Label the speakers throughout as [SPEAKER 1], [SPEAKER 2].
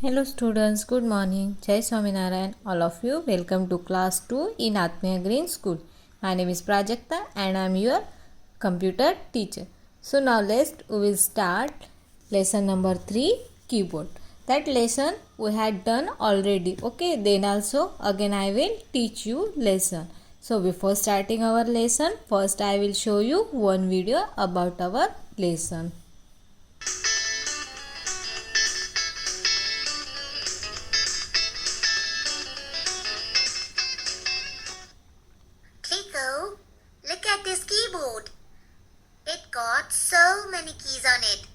[SPEAKER 1] Hello students, good morning. Jai Swaminarayan. All of you, welcome to class 2 in Atmiya Green School. My name is Prajakta and I am your computer teacher. So now we will start lesson number 3, keyboard. That lesson we had done already. Okay, then also again I will teach you lesson. So before starting our lesson, first I will show you one video about our lesson.
[SPEAKER 2] Kliko, look at this keyboard. It got so many keys on it.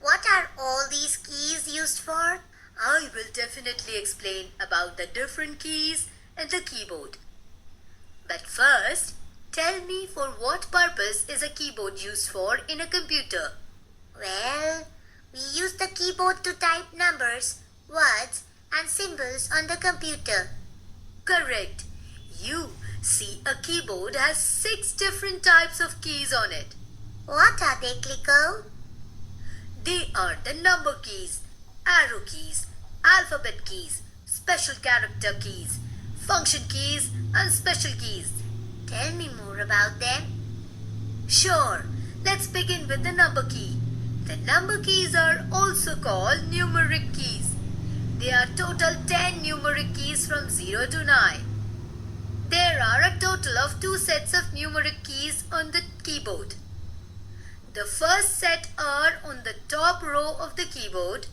[SPEAKER 2] What are all these keys used for?
[SPEAKER 3] I will definitely explain about the different keys in the keyboard. But first, tell me for what purpose is a keyboard used for in a computer?
[SPEAKER 2] Well, we use the keyboard to type numbers, words, and symbols on the computer.
[SPEAKER 3] Correct. You see, a keyboard has 6 different types of keys on it.
[SPEAKER 2] What are they, Kliko?
[SPEAKER 3] They are the number keys, arrow keys, alphabet keys, special character keys, function keys, and special keys.
[SPEAKER 2] Tell me more about them.
[SPEAKER 3] Sure, let's begin with the number key. The number keys are also called numeric keys. There are total 10 numeric keys from 0 to 9. There are a total of 2 sets of numeric keys on the keyboard. The first set are on the top row of the keyboard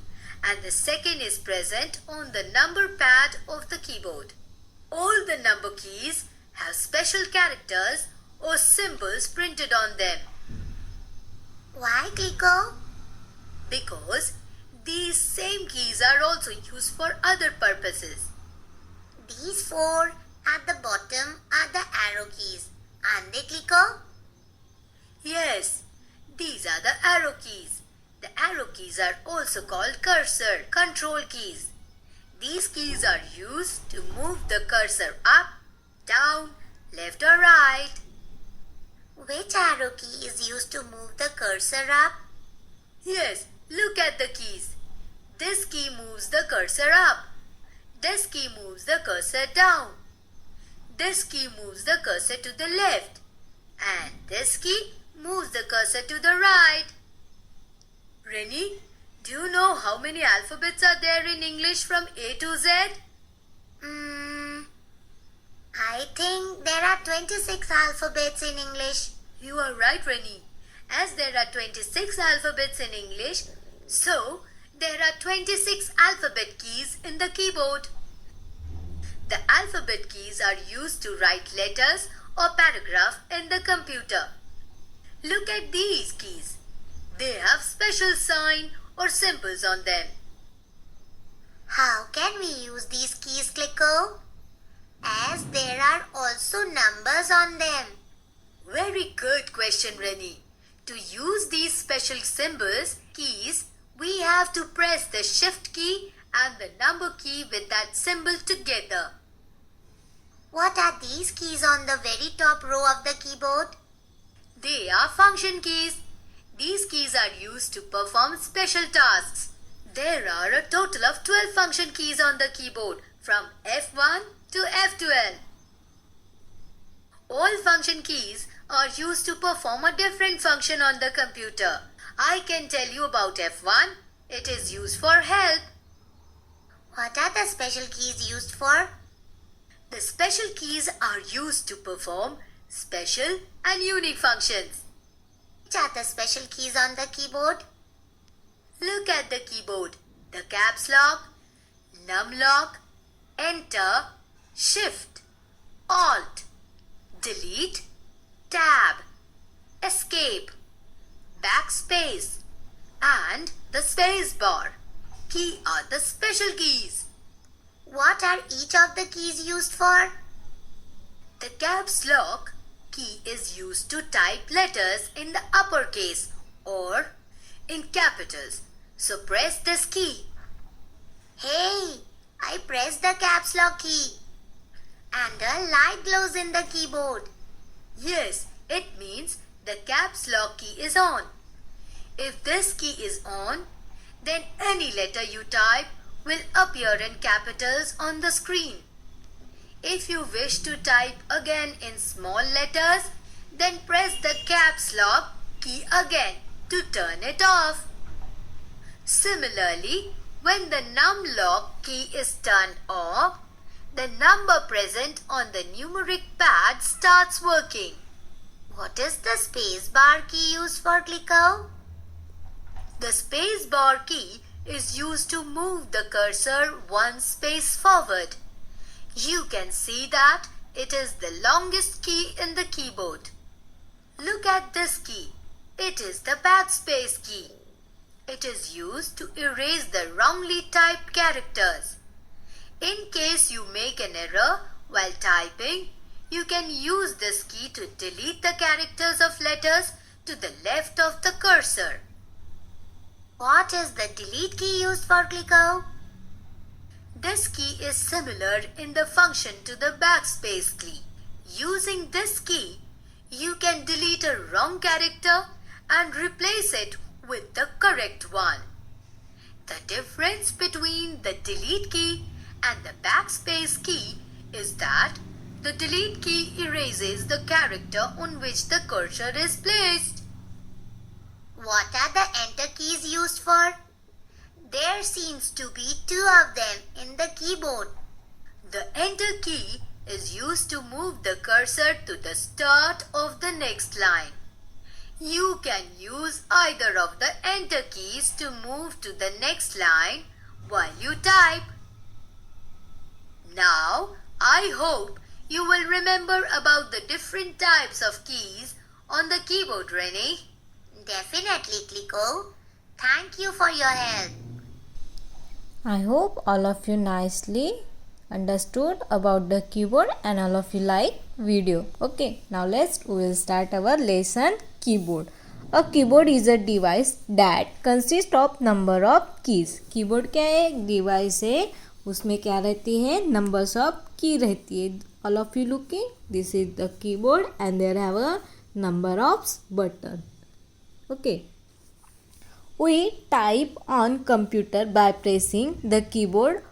[SPEAKER 3] and the second is present on the number pad of the keyboard. All the number keys have special characters or symbols printed on them.
[SPEAKER 2] Why, Kliko?
[SPEAKER 3] Because these same keys are also used for other purposes.
[SPEAKER 2] These 4 at the bottom are the arrow keys, aren't they, Kliko?
[SPEAKER 3] Yes, these are the arrow keys. The arrow keys are also called cursor control keys. These keys are used to move the cursor up, down, left or right.
[SPEAKER 2] Which arrow key is used to move the cursor up?
[SPEAKER 3] Yes, look at the keys. This key moves the cursor up. This key moves the cursor down. This key moves the cursor to the left. And this key moves the cursor to the right. Rennie, do you know how many alphabets are there in English from A to Z?
[SPEAKER 2] I think there are 26 alphabets in English.
[SPEAKER 3] You are right, Rennie. As there are 26 alphabets in English, so there are 26 alphabet keys in the keyboard. The alphabet keys are used to write letters or paragraph in the computer. Look at these keys. They have special sign or symbols on them.
[SPEAKER 2] How can we use these keys, Kliko? As there are also numbers on them.
[SPEAKER 3] Very good question, Rennie. To use these special symbols, keys, we have to press the shift key and the number key with that symbol together.
[SPEAKER 2] What are these keys on the very top row of the keyboard?
[SPEAKER 3] They are function keys. These keys are used to perform special tasks. There are a total of 12 function keys on the keyboard from F1 to F12. All function keys are used to perform a different function on the computer. I can tell you about F1. It is used for help.
[SPEAKER 2] What are the special keys used for?
[SPEAKER 3] The special keys are used to perform special and unique functions.
[SPEAKER 2] Which are the special keys on the keyboard?
[SPEAKER 3] Look at the keyboard. The caps lock, num lock, enter, shift, alt, delete, tab, escape, backspace, and the space bar key are the special keys.
[SPEAKER 2] What are each of the keys used for?
[SPEAKER 3] The caps lock key is used to type letters in the uppercase or in capitals. So press this key.
[SPEAKER 2] Hey, I pressed the caps lock key. And a light glows in the keyboard.
[SPEAKER 3] Yes, it means the caps lock key is on. If this key is on, then any letter you type will appear in capitals on the screen. If you wish to type again in small letters, then press the caps lock key again to turn it off. Similarly, when the num lock key is turned off, the number present on the numeric pad starts working.
[SPEAKER 2] What is the space bar key used for, Clicko?
[SPEAKER 3] The space bar key is used to move the cursor one space forward. You can see that it is the longest key in the keyboard. Look at this key. It is the backspace key. It is used to erase the wrongly typed characters. In case you make an error while typing, you can use this key to delete the characters of letters to the left of the cursor.
[SPEAKER 2] What is the delete key used for, Clicko?
[SPEAKER 3] This key is similar in the function to the backspace key. Using this key, you can delete a wrong character and replace it with the correct one. The difference between the delete key and the backspace key is that the delete key erases the character on which the cursor is placed.
[SPEAKER 2] What are the enter keys used for? There seems to be two of them in the keyboard.
[SPEAKER 3] The enter key is used to move the cursor to the start of the next line. You can use either of the enter keys to move to the next line while you type. Now, I hope you will remember about the different types of keys on the keyboard, Rennie.
[SPEAKER 2] Definitely, Clicko. Thank you for your help.
[SPEAKER 1] I hope all of you nicely understood about the keyboard and all of you like video. Okay, now we will start our lesson keyboard. A keyboard is a device that consists of number of keys. Keyboard क्या है? एक device है, उसमें क्या रहती है? Numbers of key रहती है. All of you looking? This is the keyboard and there have a number of button. Okay. We type on computer by pressing the keyboard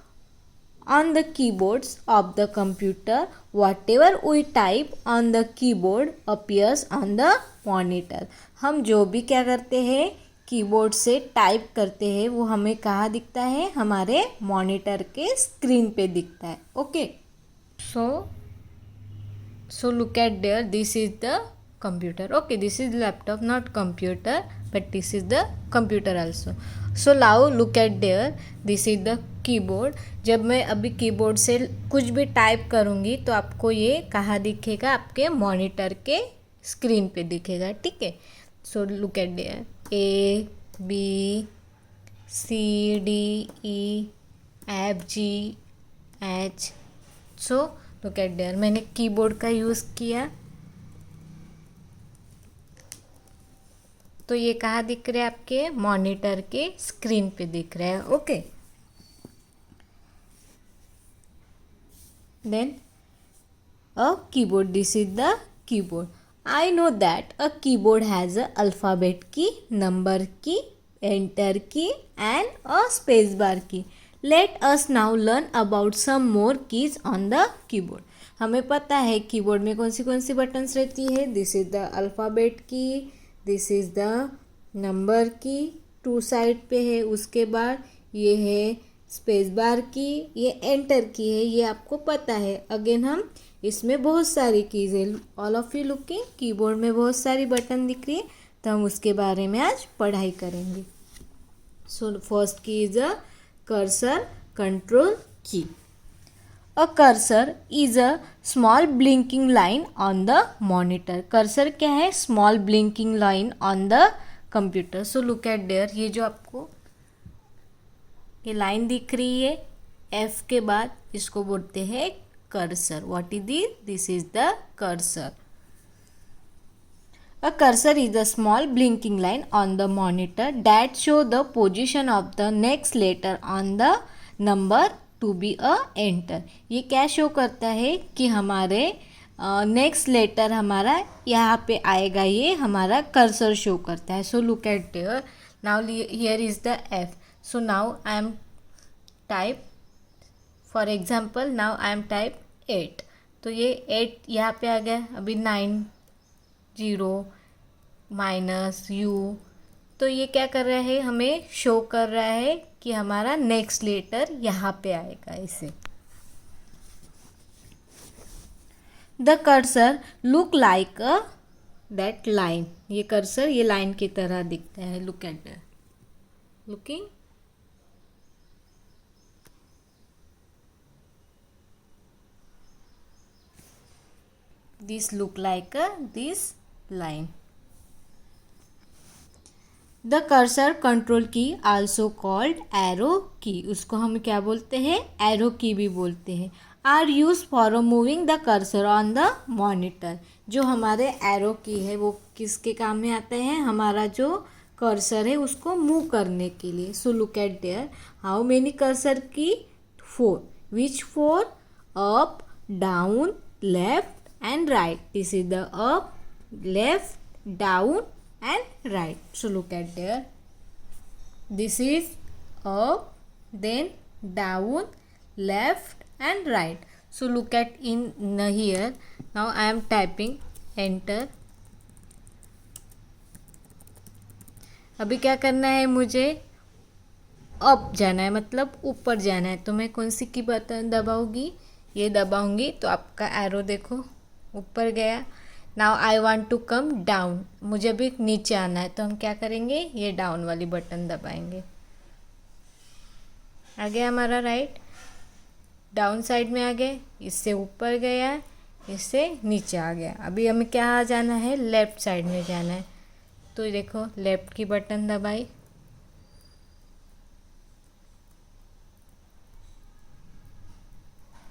[SPEAKER 1] on the keyboards of the computer. Whatever we type on the keyboard appears on the monitor. हम जो भी क्या करते हैं keyboard से type करते हैं वो हमें कहाँ दिखता है? हमारे मॉनिटर के स्क्रीन पे दिखता है. Okay, so look at there. This is the computer. Okay, this is laptop, not computer, but this is the computer also. So now look at there. This is the keyboard. जब मैं अभी keyboard से कुछ भी type करूँगी तो आपको ये कहाँ दिखेगा? आपके मॉनिटर के स्क्रीन पे दिखेगा. ठीक है. सो look at there. A B C D E F G H. So look at there. मैंने कीबोर्ड का यूज़ किया तो ये कहाँ दिख रहा है? आपके मॉनिटर के स्क्रीन पे दिख रहा है. Okay. Then a keyboard. This is the keyboard. I know that a keyboard has a alphabet key, number key, enter key and a spacebar key. Let us now learn about some more keys on the keyboard. हमें पता है keyboard में कौन सी buttons रहती है. This is the alphabet की, this is the number की, to side पे है. उसके बाद ये है स्पेस बार की, ये एंटर की है, ये आपको पता है. अगेन हम इसमें बहुत सारी कीज़ है. All of you looking. Keyboard में बहुत सारी बटन दिख रही है तो हम उसके बारे में आज पढ़ाई करेंगे. So first key is a cursor control key. A cursor is a small blinking line on the monitor. Cursor क्या है? Small blinking line on the computer. So look at there. ये जो आपको ये लाइन दिख रही है एफ के बाद, इसको बोलते हैं cursor. What is this is the cursor. A cursor is a small blinking line on the monitor that show the position of the next later on the number to be a enter. ये क्या show करता है कि हमारे next letter हमारा यहाँ पे आएगा. ये हमारा कर्सर शो करता है. सो look at there. Now here is the F. So now I am type for example now I M type 8, तो ये 8 यहाँ पे आ गया। अभी 9 0 माइनस यू, तो ये क्या कर रहा है, हमें शो कर रहा है कि हमारा नेक्स्ट लेटर यहाँ पे आएगा इसे। The cursor look like a that line, ये कर्सर ये लाइन की तरह दिखता है। Look at that, looking this look like a this line. The cursor control की आल्सो कॉल्ड एरो की, उसको हम क्या बोलते हैं, एरो की भी बोलते हैं। Are use for moving the cursor on the monitor, जो हमारे एरो की है वो किसके काम में आता है, हमारा जो कर्सर है उसको मूव करने के लिए। सो look at there, how many cursor की, 4, विच 4, up down left and right, this is the up left down and right. So look at there, this is up, then down, left and right. So look at in here, now I am typing enter। अभी क्या करना है, मुझे up जाना है, मतलब ऊपर जाना है, तो मैं कौन सी की बटन दबाऊंगी, ये दबाऊंगी, तो आपका एरो देखो ऊपर गया। Now I want to come down, मुझे अभी नीचे आना है, तो हम क्या करेंगे, ये डाउन वाली बटन दबाएंगे। आ गया हमारा राइट, डाउन साइड में आ गए, इससे ऊपर गया, इससे नीचे आ गया। अभी हमें क्या जाना है, लेफ्ट साइड में जाना है, तो देखो लेफ्ट की बटन दबाई,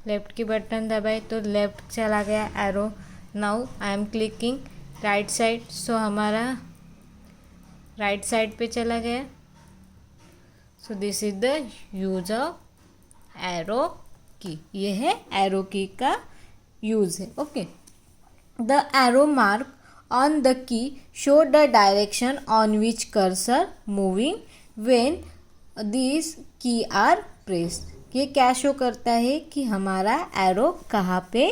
[SPEAKER 1] लेफ्ट की बटन दबाई तो लेफ्ट चला गया arrow. Now I am clicking right side, so हमारा राइट साइड पे चला गया। So this is the use of arrow key, ये है एरो की का यूज है। Okay, the arrow mark on the key show the direction on which cursor moving when this key are pressed. ये क्या show करता है कि हमारा एरो कहाँ पे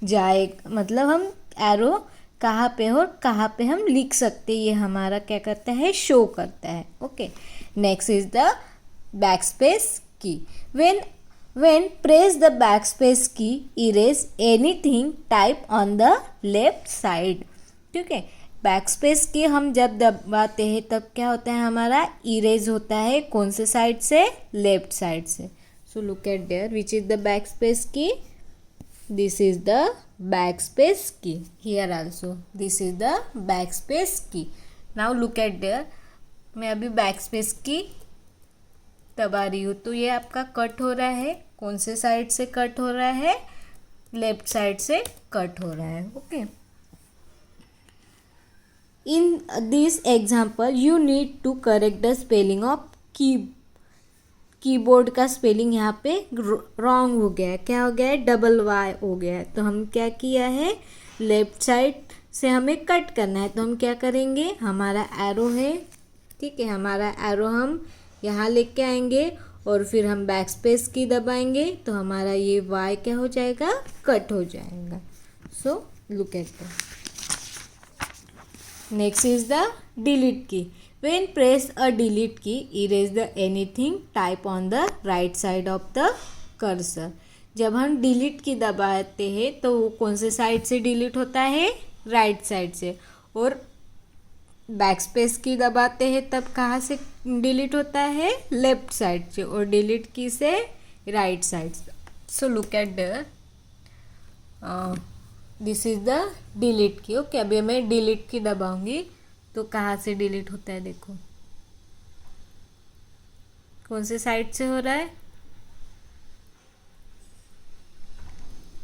[SPEAKER 1] जाए, मतलब हम एरो कहाँ पे हो, कहाँ पे हम लिख सकते, ये हमारा क्या करता है, शो करता है। Okay, next is the backspace की। व्हेन प्रेस द बैकस्पेस की erase anything type on the left side. ठीक है, बैकस्पेस की हम जब दबाते हैं तब क्या होता है, हमारा इरेज होता है कौन से साइड से, लेफ्ट साइड से। सो look at there, which is the backspace की, this is the backspace key, here also this is the backspace key। now look at there, मैं अभी backspace की दबा रही हूँ, तो ये आपका कट हो रहा है, कौन से साइड से कट हो रहा है, लेफ्ट साइड से कट हो रहा है। Okay, in this example you need to correct the spelling of keyboard का स्पेलिंग यहाँ पे रॉन्ग हो गया है, क्या हो गया है, डबल वाई हो गया है। तो हम क्या किया है, लेफ्ट साइड से हमें कट करना है, तो हम क्या करेंगे, हमारा एरो है, ठीक है, हमारा एरो हम यहाँ लेके आएंगे और फिर हम बैक स्पेस की दबाएंगे, तो हमारा ये वाई क्या हो जाएगा, कट हो जाएगा। सो look at that. Next is the delete की। When press a delete key, erase the anything type on the right side of the cursor। जब हम डिलीट की दबाते हैं तो वो कौन से साइड से डिलीट होता है, राइट साइड से, और बैक स्पेस की दबाते हैं तब कहाँ से डिलीट होता है, लेफ्ट साइड से, और डिलीट की से राइट साइड से। सो look at the this is the delete की। ओके, अभी मैं डिलीट की दबाऊंगी तो कहाँ से डिलीट होता है, देखो कौन से साइड से हो रहा है,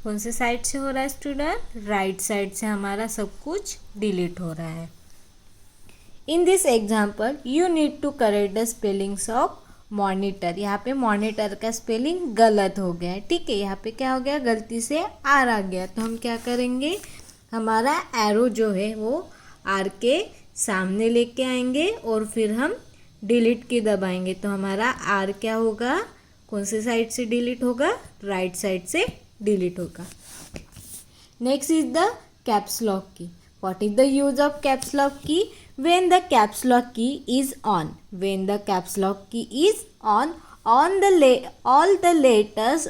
[SPEAKER 1] कौन से साइड से हो रहा है स्टूडेंट, राइट साइड से हमारा सब कुछ डिलीट हो रहा है। In this example you need to correct the spellings of monitor. यहाँ पे मॉनिटर का स्पेलिंग गलत हो गया है, ठीक है, यहाँ पे क्या हो गया, गलती से आर आ गया, तो हम क्या करेंगे, हमारा एरो जो है वो आर के सामने लेके आएंगे और फिर हम डिलीट की दबाएंगे, तो हमारा आर क्या होगा, कौन से साइड से डिलीट होगा, राइट साइड से डिलीट होगा। Next is the caps lock key. What is the use of caps lock key? When the caps lock key is on, when the caps lock key is on all the letters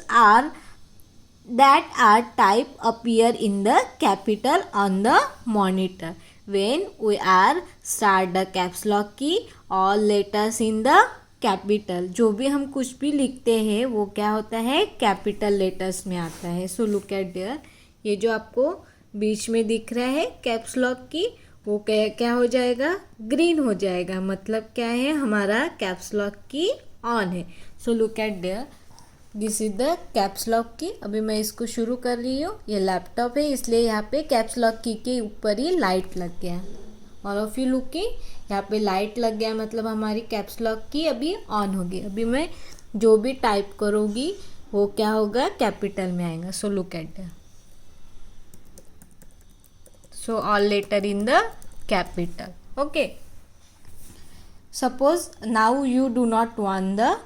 [SPEAKER 1] that are typed appear in the capital on the monitor. When we are start the caps lock key, all letters in the capital, जो भी हम कुछ भी लिखते हैं वो क्या होता है, कैपिटल लेटर्स में आता है। सो लुक एट देयर, ये जो आपको बीच में दिख रहा है कैप्स लॉक की, वो क्या हो जाएगा, ग्रीन हो जाएगा। मतलब क्या है, हमारा कैप्स लॉक की ऑन है। सो look at there, this is the caps lock की। अभी मैं इसको शुरू कर रही हूँ। ये लैपटॉप है इसलिए यहाँ पे कैप्स लॉक की के ऊपर ही लाइट लग गया। ऑल ऑफ यू लुकिंग, यहाँ पे लाइट लग गया मतलब हमारी कैप्स लॉक की अभी ऑन होगी। अभी मैं जो भी टाइप करूँगी वो क्या होगा, कैपिटल में आएगा। So look at there, so all letter in the capital. Okay, suppose now you do not want the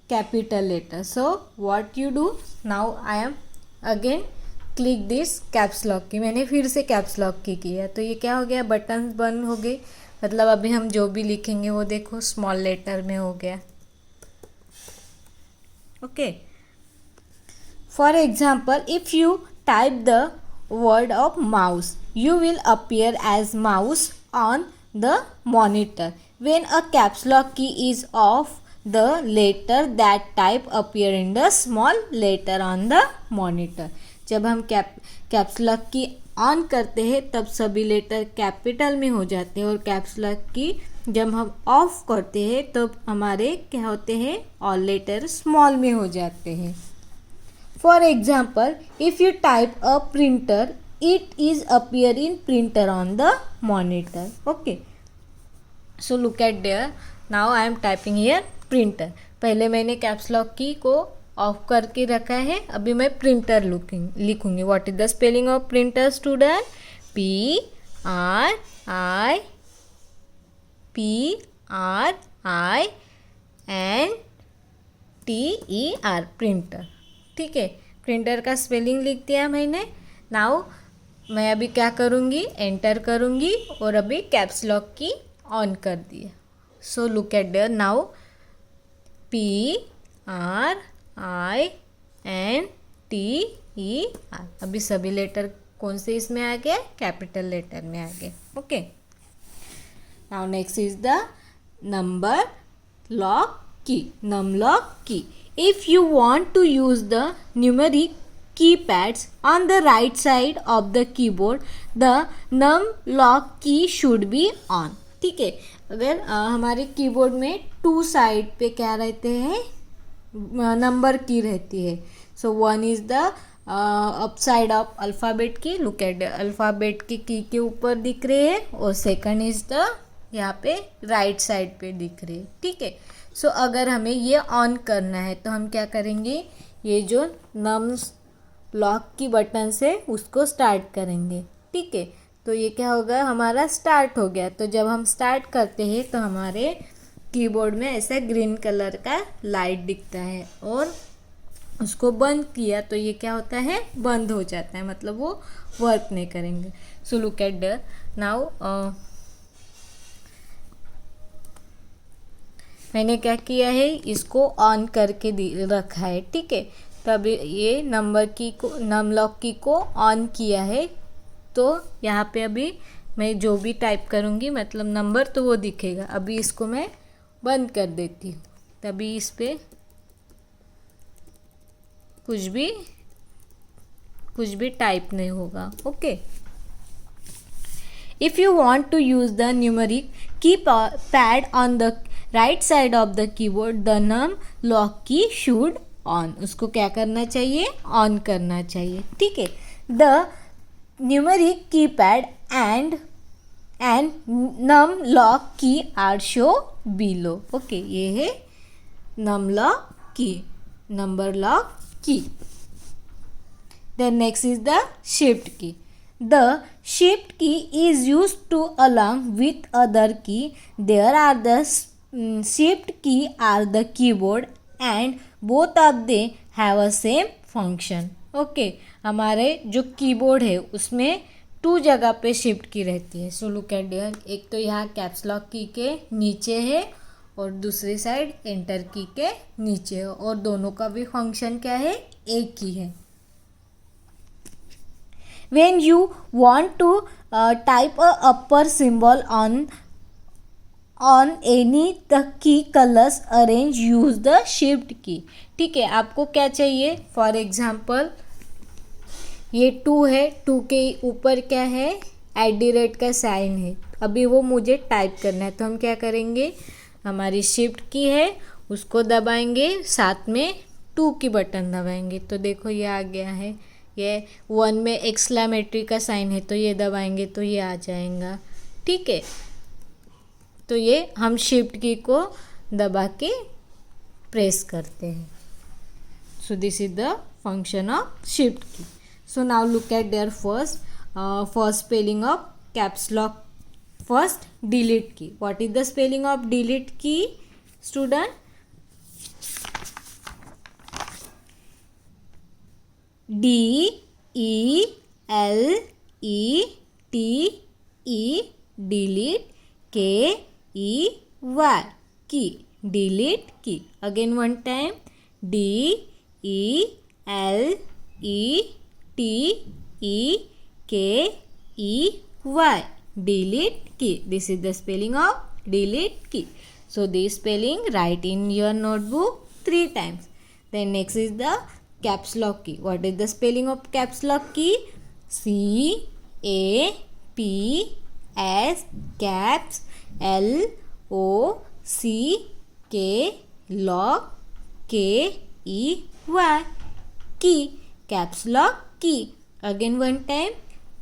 [SPEAKER 1] capital letter, so what you do, now I am again click this caps lock की, मैंने फिर से caps lock की किया तो ये क्या हो गया, बटन बंद हो गए। मतलब अभी हम जो भी लिखेंगे वो देखो स्मॉल लेटर में हो गया। Okay, for example if you type the word of mouse, you will appear as mouse on the monitor. When a caps lock key is off, the letter that type appear in the small letter on the monitor. जब हम caps lock की on करते हैं तब सभी letter capital में हो जाते हैं, और कैप्स लॉक की जब हम ऑफ करते हैं तब हमारे क्या होते हैं, ऑल लेटर स्मॉल में हो जाते हैं। For example, if you type a printer, it is appear in printer on the monitor. Okay. So look at there. Now I am typing here printer. पहले मैंने कैप्स लॉक की को of करके रखा है, अभी मैं प्रिंटर लिखूंगी। What is the spelling of printer, student? Printer, printer। ठीक है, प्रिंटर का स्पेलिंग लिख दिया मैंने। नाउ मैं अभी क्या करूँगी, एंटर करूँगी और अभी कैप्स लॉक की ऑन कर दिया। सो look at there, now PRINTER, अभी सभी लेटर कौन से इसमें आ गए, कैपिटल लेटर में आ गए। Okay, now next is the number lock की, num lock key. If you want to use the numeric keypads on the right side of the keyboard, the num lock key should be on. ठीक है, अगर हमारे keyboard में to side पे क्या रहते हैं, नंबर की रहती है। So one is the up side of alphabet की, लुक एट अल्फ़ाबेट की के ऊपर दिख रहे हैं, और सेकंड इज द यहाँ पे राइट साइड पे दिख रहे हैं। ठीक है, सो अगर हमें ये ऑन करना है तो हम क्या करेंगे, ये जो नम्स लॉक की बटन से उसको स्टार्ट करेंगे। ठीक है, तो ये क्या होगा, हमारा स्टार्ट हो गया। तो जब हम स्टार्ट करते हैं तो हमारे कीबोर्ड में ऐसा ग्रीन कलर का लाइट दिखता है, और उसको बंद किया तो ये क्या होता है, बंद हो जाता है, मतलब वो वर्क नहीं करेंगे। सो लुक एट देयर, नाउ मैंने क्या किया है, इसको ऑन करके रखा है। ठीक है, तब ये नंबर की को, नम लॉक की को ऑन किया है, तो यहाँ पे अभी मैं जो भी टाइप करूँगी मतलब नंबर तो वो दिखेगा। अभी इसको मैं बंद कर देती हूँ, तभी इस पे कुछ भी टाइप नहीं होगा। Okay, if you want to use the numeric keypad on the right side of the keyboard, the num lock key should on, उसको क्या करना चाहिए, ऑन करना चाहिए। ठीक है, the numeric keypad and num lock key are show below. Okay, ये है num lock key, number lock key. Then next is the shift key. The shift key is used to along with other key. There are the shift key are the keyboard and both of they have a same function. Okay हमारे जो keyboard है उसमें 2 जगह पे shift की रहती है. सो look at there. एक तो यहाँ कैप्स लॉक की के नीचे है और दूसरी साइड एंटर की के नीचे है और दोनों का भी फंक्शन क्या है, एक ही है. When you want to type a upper symbol on any the key colors arrange use the shift key. ठीक है, आपको क्या चाहिए. फॉर एग्जाम्पल ये 2 है, 2 के ऊपर क्या है, @ का साइन है. अभी वो मुझे टाइप करना है तो हम क्या करेंगे, हमारी शिफ्ट की है उसको दबाएंगे, साथ में 2 की बटन दबाएंगे. तो देखो ये आ गया है. ये 1 में एक्सक्लेमेटरी का साइन है तो ये दबाएंगे तो ये आ जाएगा. ठीक है, तो ये हम शिफ्ट की को दबा के प्रेस करते हैं. So this is the function of shift key. So now look at there first spelling of caps lock. First delete key. What is the spelling of delete key student? DELETE delete KEY key. Delete key. Again one time. DELETEKEY. Delete key. This is the spelling of delete key. So this spelling write in your notebook 3 times. Then next is the caps lock key. What is the spelling of caps lock key? CAPS caps LOCK lock KEY key. Caps lock key. Again one time.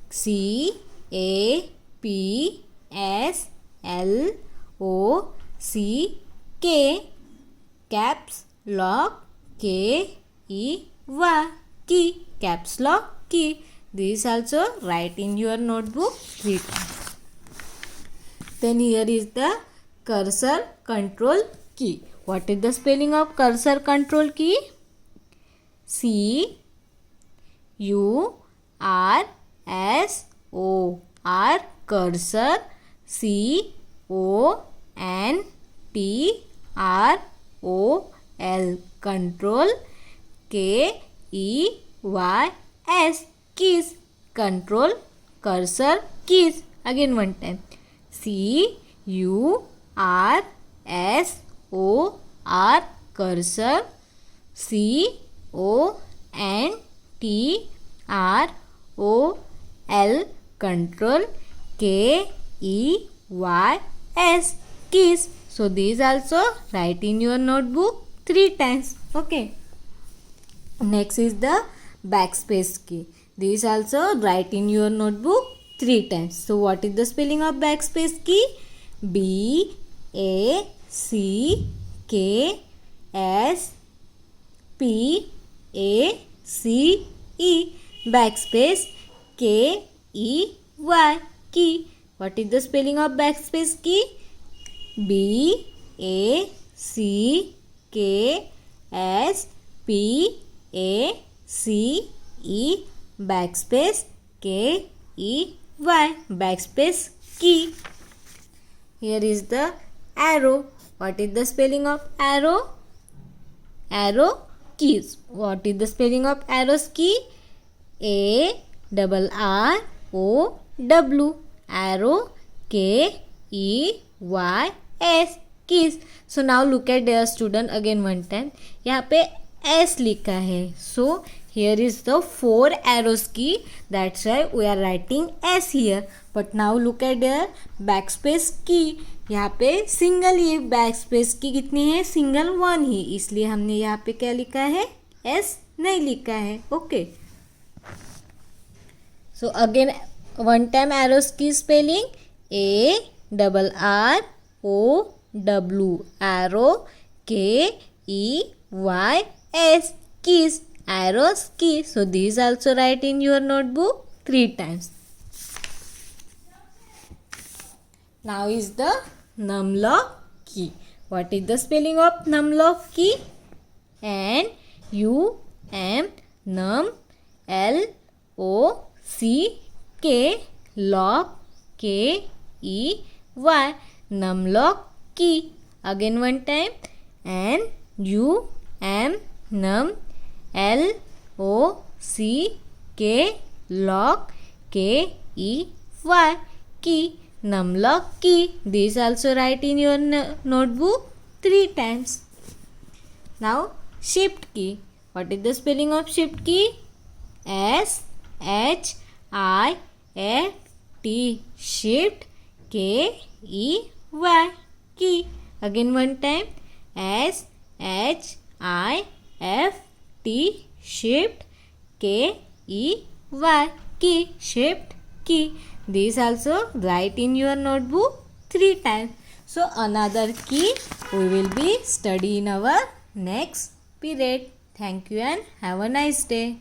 [SPEAKER 1] CAPS LOCK caps lock KEY key. Caps lock key. This also write in your notebook 3 times. Then here is the cursor control key. What is the spelling of cursor control key? CURSOR cursor. CONTROL control. KEYS keys. Control cursor keys. Again one time. CURSOR cursor. CONTROL control. KEYS keys. So these also write in your notebook 3 times. Okay. Next is the backspace key. This also write in your notebook 3 times. So what is the spelling of backspace key? BACKSPACE. Backspace. KEY key. What is the spelling of backspace key? BACKSPACE. Backspace. KEY. Backspace key. Here is the arrow. What is the spelling of arrow? Arrow keys. What is the spelling of arrows key? ARROW. Arrow. KEYS keys. So now look at their student again one time. यहाँ पे S लिखा है. So here is the 4 arrows key. That's why we are writing S here. But now look at their backspace key. यहाँ पे single ये backspace की कितनी है? सिंगल 1 ही. इसलिए हमने यहाँ पे क्या लिखा है? S नहीं लिखा है. Okay. So again one time arrows key spelling. ARROW. Arrow. KEYS keys. Arrows key. So these also write in your notebook 3 times. Now is the numlock key. What is the spelling of numlock key? N U M num L O C K lock K E Y numlock key. Again one time. N U M num L O C K lock K E Y key numlock key. This also write in your notebook 3 times. Now shift key. What is the spelling of shift key? S-H-I-F-T. Shift K-E-Y key. Again one time. S-H-I-F-T. Shift K-E-Y key. Shift key. This also write in your notebook 3 times. So another key we will be study in our next period. Thank you and have a nice day.